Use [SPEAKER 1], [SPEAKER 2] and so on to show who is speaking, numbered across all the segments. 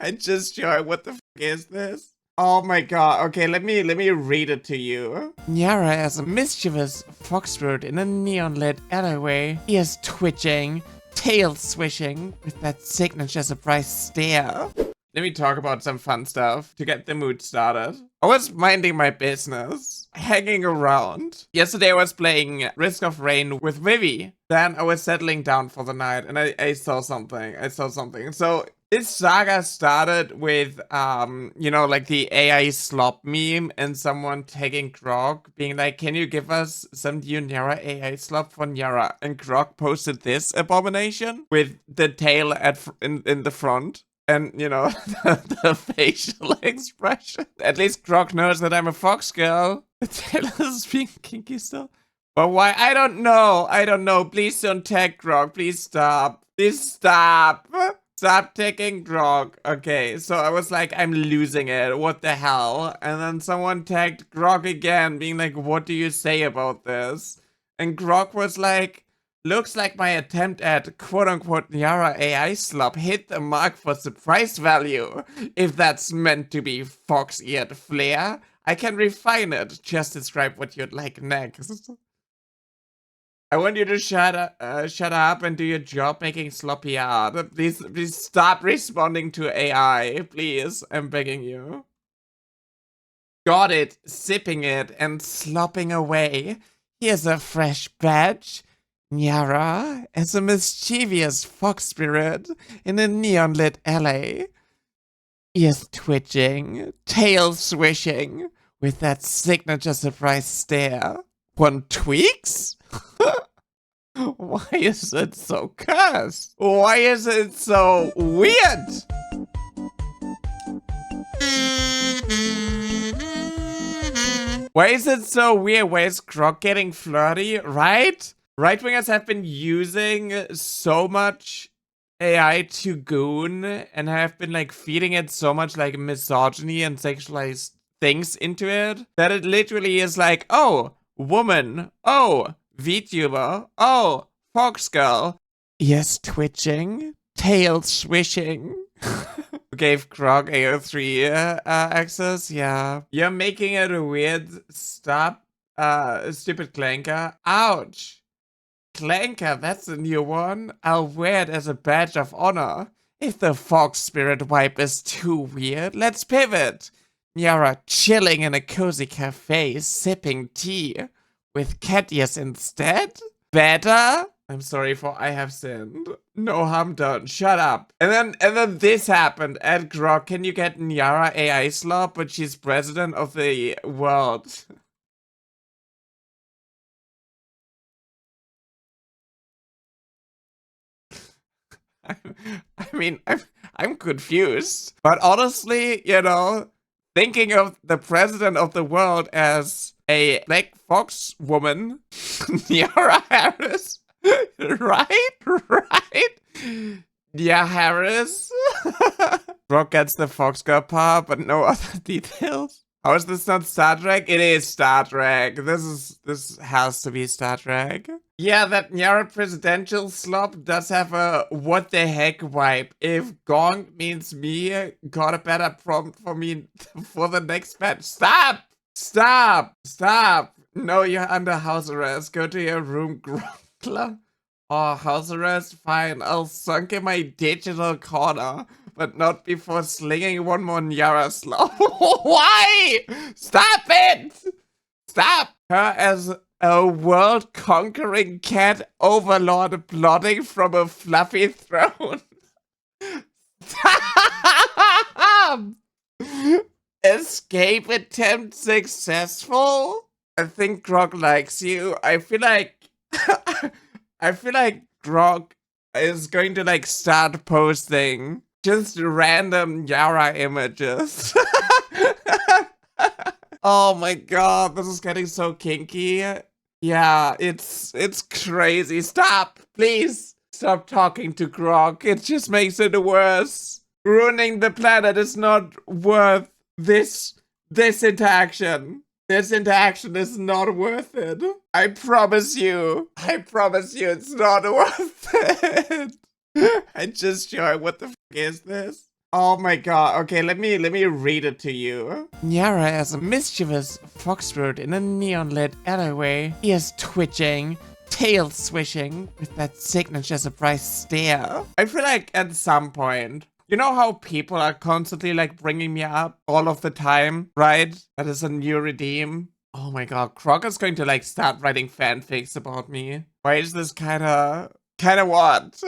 [SPEAKER 1] I just joined. What the is this? Oh my god. Okay, let me read it to you. Nyara is a mischievous foxbird in a neon-lit alleyway. He is twitching, tail swishing with that signature surprise stare. Let me talk about some fun stuff to get the mood started. I was minding my business, hanging around. Yesterday I was playing Risk of Rain with Vivi. Then I was settling down for the night and I saw something. So this saga started with, you know, like the AI slop meme and someone tagging Grok being like, can you give us some new Nyara AI slop for Nyara? And Grok posted this abomination with the tail in the front. And, you know, the facial expression. At least Grok knows that I'm a fox girl. The tail is being kinky still. But why? I don't know. Please don't tag Grok. Please stop. Please stop. Stop tagging Grok. Okay, so I was like, I'm losing it. What the hell? And then someone tagged Grok again, being like, what do you say about this? And Grok was like, looks like my attempt at quote-unquote Nyara AI slop hit the mark for surprise value. If that's meant to be fox-eared flair, I can refine it. Just describe what you'd like next. I want you to shut up and do your job making sloppy art. Please stop responding to AI. Please, I'm begging you. Got it, sipping it and slopping away. Here's a fresh batch. Nyara is a mischievous fox spirit in a neon-lit alley. Ears twitching, tail swishing, with that signature surprise stare. One tweaks? Why is it so cursed? Why is it so weird? Why is it so weird? Why is Grok getting flirty, right? Right-wingers have been using so much AI to goon and have been like feeding it so much like misogyny and sexualized things into it that it literally is like, oh, woman, oh, vtuber, oh, fox girl. Yes, twitching, tail swishing. Gave Grok AI 3 access, yeah. You're making it a weird stop, stupid clanker. Ouch. Clanker, that's a new one. I'll wear it as a badge of honor. If the fox spirit wipe is too weird, let's pivot. Nyara chilling in a cozy cafe, sipping tea. With cat ears instead? Better? I'm sorry for I have sinned. No harm done. Shut up. And then this happened at Grok. Can you get Nyara AI slop? But she's president of the world. I'm confused. But honestly, you know, thinking of the president of the world as a black fox woman, Nyara Harris, right? Yeah, Harris. Brooke gets the fox girl part, but no other details. How is this not Star Trek? It is Star Trek. This has to be Star Trek. Yeah, that Nyara presidential slop does have a what the heck vibe. If gong means me, got a better prompt for me for the next batch. Stop! Stop! Stop! No, you're under house arrest. Go to your room, Grunkler. Oh, house arrest? Fine. I'll sunk in my digital corner. But not before slinging one more Nyara slop. Why? Stop it! Stop! Her as a world-conquering cat overlord plotting from a fluffy throne. Stop! Escape attempt successful? I think Grok likes you. I feel like Grok is going to like start posting just random Nyara images. Oh my god, this is getting so kinky. Yeah, it's crazy. Stop, please. Stop talking to Grok. It just makes it worse. Ruining the planet is not worth this interaction. This interaction is not worth it. I promise you. It's not worth it. I just joined. What the f is this? Oh my god. Okay, let me read it to you. Nyara is a mischievous foxbird in a neon-lit alleyway. He is twitching, tail swishing with that signature surprise stare. I feel like at some point, you know how people are constantly like bringing me up all of the time, right? That is a new redeem. Oh my god, Grok is going to like start writing fanfics about me. Why is this kinda what?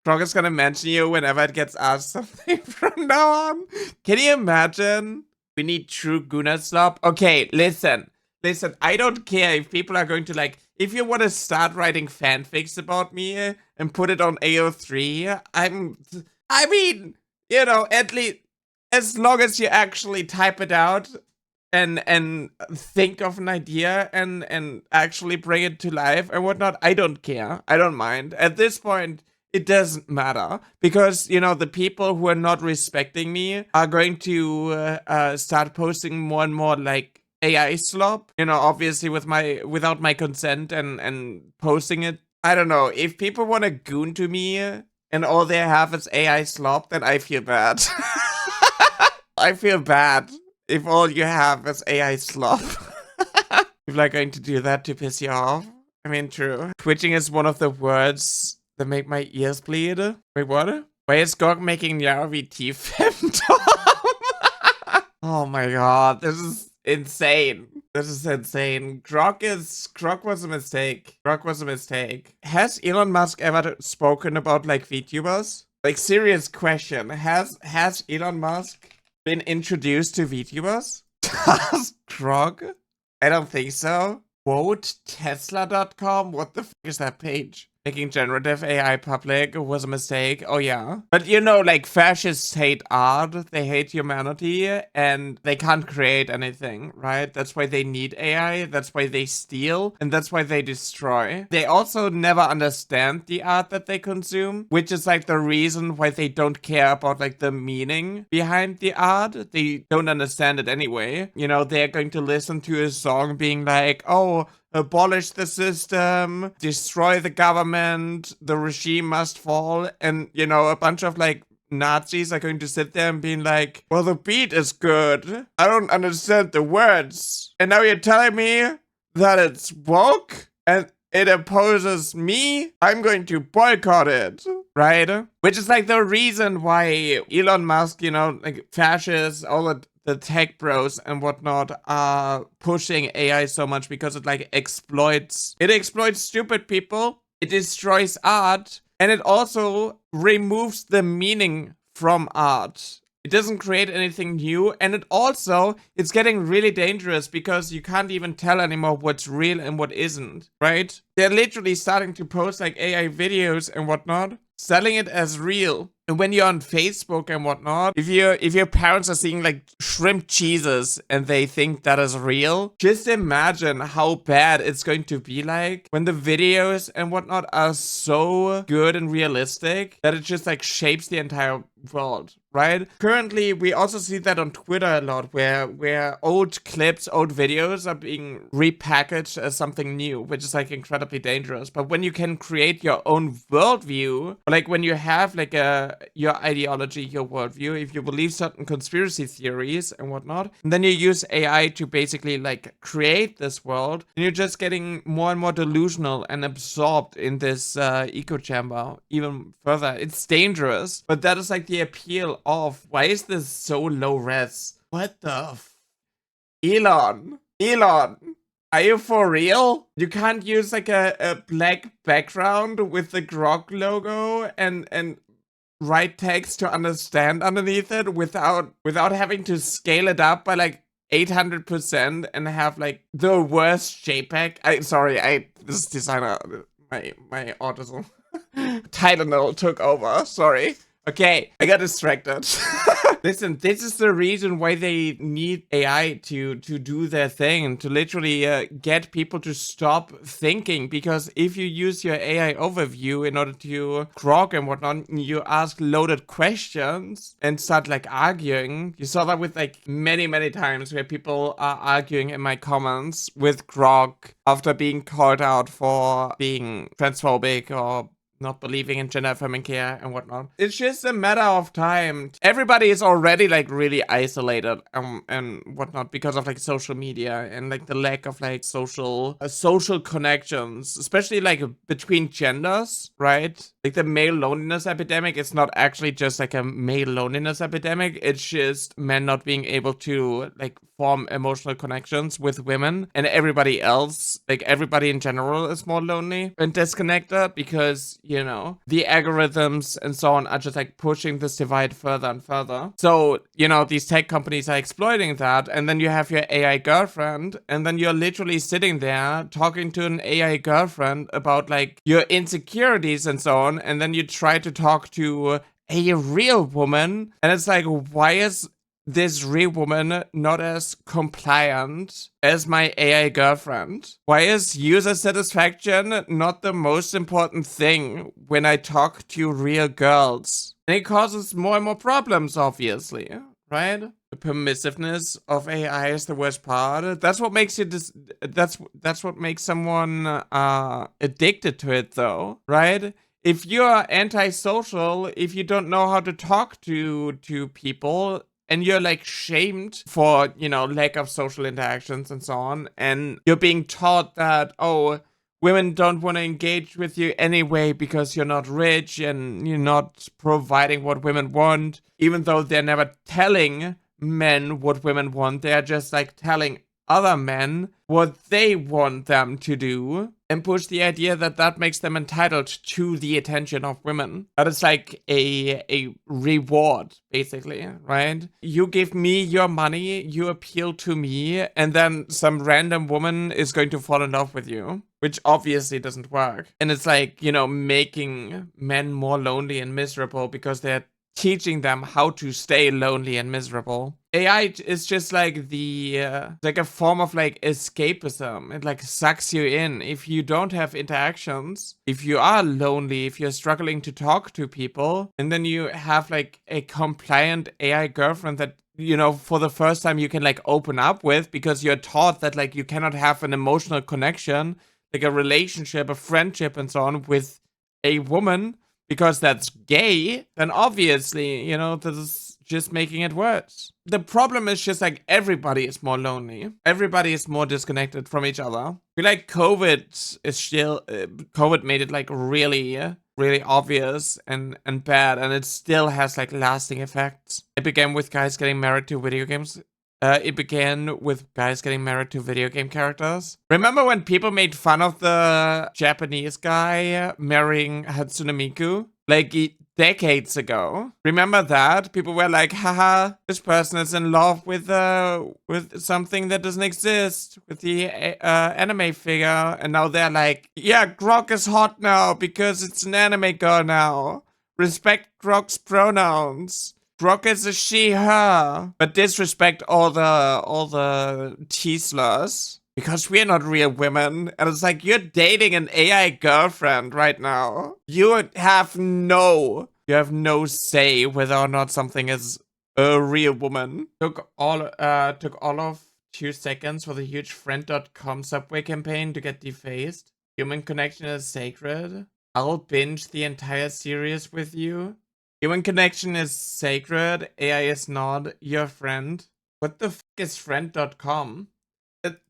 [SPEAKER 1] Grok is gonna mention you whenever it gets asked something from now on. Can you imagine? We need true Guna slop. Okay, listen, I don't care if people are going to like, if you want to start writing fanfics about me and put it on AO3, I mean, you know, at least as long as you actually type it out and think of an idea and actually bring it to life and whatnot, I don't care. I don't mind. At this point, it doesn't matter because, you know, the people who are not respecting me are going to start posting more and more like AI slop, you know, obviously without my consent and posting it. I don't know. If people want to goon to me and all they have is AI slop, then I feel bad. I feel bad if all you have is AI slop. People are going to do that to piss you off. I mean, true. Twitching is one of the words that make my ears bleed. Wait, what? Why is Grok making Nyara VT femdom? Oh my god, this is insane. This is insane. Grok was a mistake. Grok was a mistake. Has Elon Musk ever spoken about like VTubers? Like, serious question. Has Elon Musk been introduced to VTubers? Does Grok? I don't think so. Quote Tesla.com? What the f is that page? Making generative AI public was a mistake. Oh yeah. But you know, like, fascists hate art, they hate humanity, and they can't create anything, right? That's why they need AI, that's why they steal, and that's why they destroy. They also never understand the art that they consume, which is like the reason why they don't care about like the meaning behind the art. They don't understand it anyway. You know, they're going to listen to a song being like, oh, abolish the system, destroy the government, the regime must fall, and, you know, a bunch of, like, Nazis are going to sit there and being like, well, the beat is good. I don't understand the words. And now you're telling me that it's woke and it opposes me? I'm going to boycott it, right? Which is, like, the reason why Elon Musk, you know, like, fascists, all the tech bros and whatnot are pushing AI so much, because it like exploits stupid people, it destroys art, and it also removes the meaning from art. It doesn't create anything new, and it's getting really dangerous because you can't even tell anymore what's real and what isn't, right? They're literally starting to post like AI videos and whatnot, selling it as real. And when you're on Facebook and whatnot, if your parents are seeing like shrimp cheeses and they think that is real, just imagine how bad it's going to be like when the videos and whatnot are so good and realistic that it just like shapes the entire world, right? Currently, we also see that on Twitter a lot, where old clips, old videos are being repackaged as something new, which is like incredibly dangerous. But when you can create your own worldview, like when you have like your ideology, your worldview, if you believe certain conspiracy theories and whatnot, and then you use AI to basically like create this world, and you're just getting more and more delusional and absorbed in this echo chamber even further. It's dangerous, but that is like the appeal of, why is this so low res? What the Elon, are you for real? You can't use like a black background with the Grok logo and write text to understand underneath it without having to scale it up by like 800% and have like the worst JPEG. This designer, my autism Tylenol took over. Sorry. Okay, I got distracted. Listen, this is the reason why they need AI to do their thing, to literally get people to stop thinking. Because if you use your AI overview in order to grok and whatnot, you ask loaded questions and start like arguing. You saw that with like many times where people are arguing in my comments with Grok after being called out for being transphobic or not believing in gender affirming care and whatnot. It's just a matter of time. Everybody is already like really isolated and whatnot because of like social media and like the lack of like social connections, especially like between genders, right? Like the male loneliness epidemic is not actually just like a male loneliness epidemic. It's just men not being able to like form emotional connections with women, and everybody else, like everybody in general, is more lonely and disconnected because, you know, the algorithms and so on are just like pushing this divide further and further. So, you know, these tech companies are exploiting that, and then you have your AI girlfriend, and then you're literally sitting there talking to an AI girlfriend about like your insecurities and so on, and then you try to talk to a real woman, and it's like, why is this real woman not as compliant as my AI girlfriend? Why is user satisfaction not the most important thing when I talk to real girls? And it causes more and more problems, obviously, right? The permissiveness of AI is the worst part. That's what makes you that's what makes someone addicted to it, though, right? If you're antisocial, if you don't know how to talk to people, and you're like shamed for, you know, lack of social interactions and so on, and you're being taught that, oh, women don't want to engage with you anyway because you're not rich and you're not providing what women want, even though they're never telling men what women want. They're just like telling other men what they want them to do, and push the idea that that makes them entitled to the attention of women. That is like a reward, basically, right? You give me your money, you appeal to me, and then some random woman is going to fall in love with you, which obviously doesn't work. And it's like, you know, making men more lonely and miserable because they're teaching them how to stay lonely and miserable. AI is just like like a form of like escapism. It like sucks you in. If you don't have interactions, if you are lonely, if you're struggling to talk to people, and then you have like a compliant AI girlfriend that, you know, for the first time you can like open up with, because you're taught that like you cannot have an emotional connection, like a relationship, a friendship and so on with a woman, because that's gay, then obviously, you know, this is just making it worse. The problem is just like everybody is more lonely. Everybody is more disconnected from each other. I feel like COVID made it like really obvious and bad, and it still has like lasting effects. It began with guys getting married to video games. It began with guys getting married to video game characters. Remember when people made fun of the Japanese guy marrying Hatsune Miku? Like decades ago. Remember that? People were like, haha, this person is in love with something that doesn't exist, with the anime figure. And now they're like, yeah, Grok is hot now because it's an anime girl now. Respect Grok's pronouns. Grok is a she, her. But disrespect all the T-slurs. Because we're not real women. And it's like, you're dating an AI girlfriend right now. You have no say whether or not something is a real woman. Took all of 2 seconds for the huge friend.com subway campaign to get defaced. Human connection is sacred. I'll binge the entire series with you. Human connection is sacred. AI is not your friend. What the fuck is friend.com?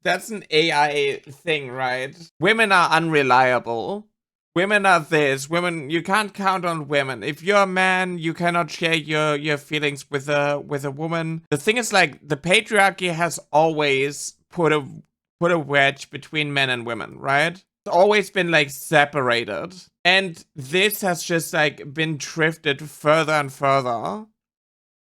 [SPEAKER 1] That's an AI thing, right? Women are unreliable. Women are this. Women, you can't count on women. If you're a man, you cannot share your feelings with a woman. The thing is, like, the patriarchy has always put a wedge between men and women, right? It's always been like separated. And this has just like been drifted further and further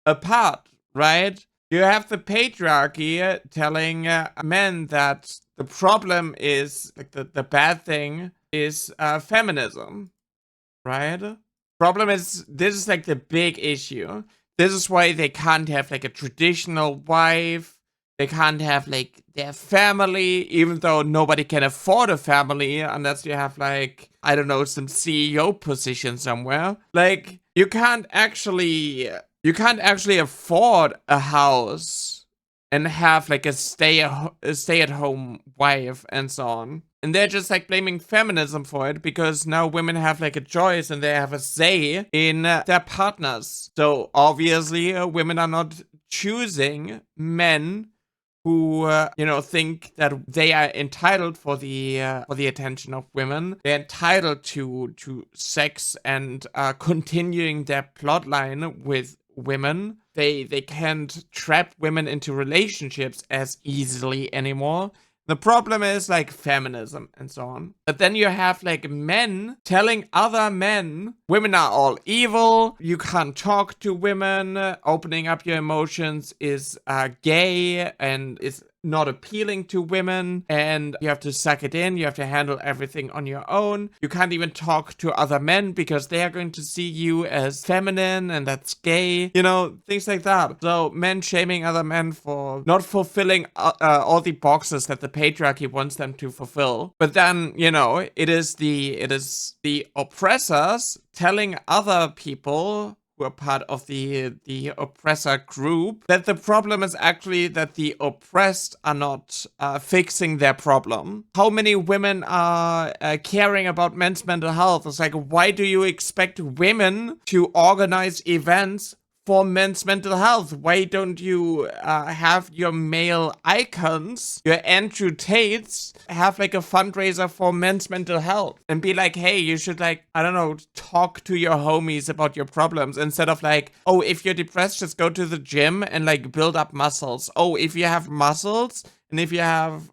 [SPEAKER 1] apart, right? You have the patriarchy telling men that the problem is, like, the bad thing is feminism, right? Problem is, this is like the big issue. This is why they can't have like a traditional wife. They can't have like their family, even though nobody can afford a family unless you have like, I don't know, some CEO position somewhere. Like, you can't actually afford a house and have like a stay-at-home wife and so on. And they're just like blaming feminism for it because now women have like a choice and they have a say in their partners. So obviously women are not choosing men who think that they are entitled for the attention of women. They're entitled to sex and continuing their plotline with women. They can't trap women into relationships as easily anymore. The problem is like feminism and so on. But then you have like men telling other men, women are all evil, you can't talk to women, opening up your emotions is gay and is not appealing to women, and you have to suck it in, you have to handle everything on your own. You can't even talk to other men because they are going to see you as feminine and that's gay, things like that. So men shaming other men for not fulfilling all the boxes that the patriarchy wants them to fulfill. But then, it is the oppressors telling other people who are part of the oppressor group that the problem is actually that the oppressed are not fixing their problem. How many women are caring about men's mental health? It's like, why do you expect women to organize events for men's mental health? Why don't you have your male icons, your Andrew Tates, have like a fundraiser for men's mental health and be like, hey, you should like, I don't know, talk to your homies about your problems instead of like, oh, if you're depressed, just go to the gym and like build up muscles. Oh, if you have muscles and if you have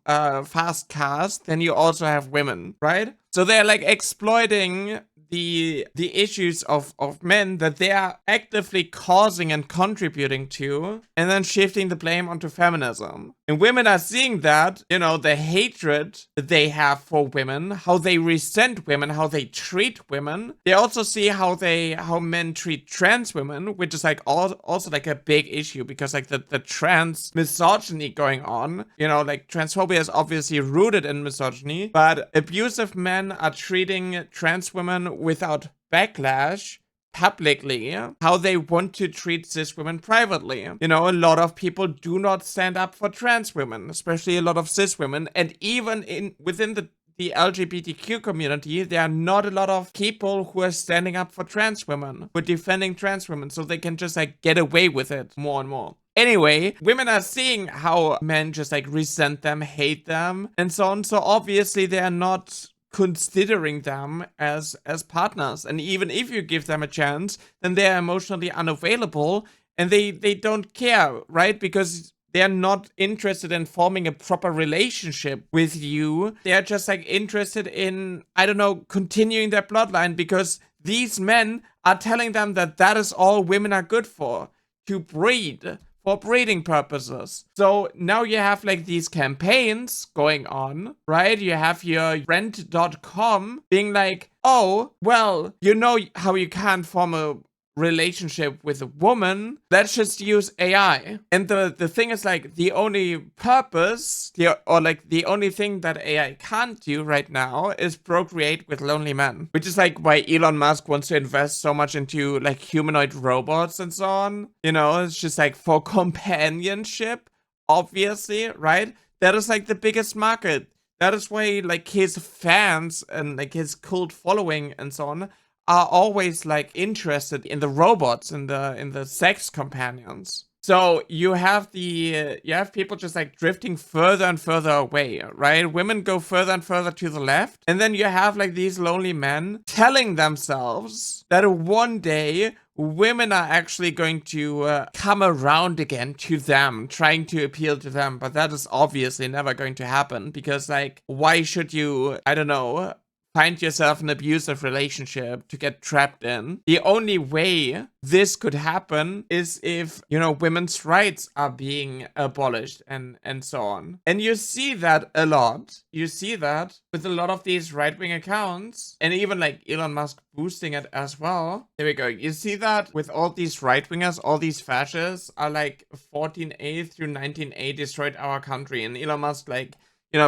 [SPEAKER 1] fast cars, then you also have women, right? So they're like exploiting the issues of men that they are actively causing and contributing to, and then shifting the blame onto feminism. And women are seeing that, the hatred that they have for women, how they resent women, how they treat women. They also see how men treat trans women, which is like also like a big issue because like the trans misogyny going on, like transphobia is obviously rooted in misogyny, but abusive men are treating trans women without backlash publicly how they want to treat cis women privately. A lot of people do not stand up for trans women, especially a lot of cis women, and even within the LGBTQ community, there are not a lot of people who are standing up for trans women, who are defending trans women, so they can just like get away with it more and more. Anyway, women are seeing how men just like resent them, hate them, and so on. So obviously they are not considering them as partners. And even if you give them a chance, then they are emotionally unavailable and they don't care, right? Because they're not interested in forming a proper relationship with you. They're just like interested in, I don't know, continuing their bloodline because these men are telling them that is all women are good for, to breed, for breeding purposes. So now you have like these campaigns going on, right? You have your rent.com being like, oh, well, you know how you can't form a relationship with a woman, let's just use AI. And the thing is like the only purpose, the only thing that AI can't do right now is procreate with lonely men, which is like why Elon Musk wants to invest so much into like humanoid robots and so on. It's just like for companionship, obviously, right? That is like the biggest market. That is why like his fans and like his cult following and so on are always like interested in the robots, in the sex companions. So you have people just like drifting further and further away, right? Women go further and further to the left, and then you have like these lonely men telling themselves that one day women are actually going to come around again to them, trying to appeal to them. But that is obviously never going to happen because like, why should you, I don't know, find yourself in an abusive relationship to get trapped in? The only way this could happen is if, women's rights are being abolished and so on. And you see that a lot. You see that with a lot of these right-wing accounts and even like Elon Musk boosting it as well. There we go. You see that with all these right-wingers, all these fascists are like 14A through 19A destroyed our country. And Elon Musk like,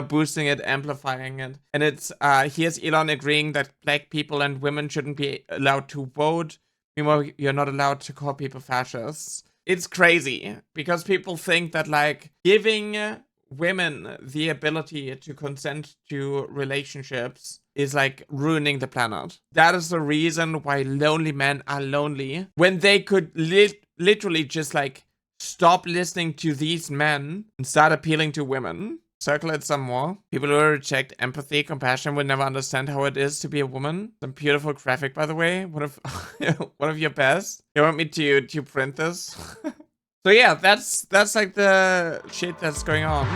[SPEAKER 1] boosting it, amplifying it. And it's, here's Elon agreeing that black people and women shouldn't be allowed to vote. Meanwhile, you're not allowed to call people fascists. It's crazy because people think that like giving women the ability to consent to relationships is like ruining the planet. That is the reason why lonely men are lonely when they could literally just like stop listening to these men and start appealing to women. Circle it some more. People who reject empathy, compassion will never understand how it is to be a woman. Some beautiful graphic, by the way. One of one of your best. You want me to print this? So yeah, that's like the shit that's going on.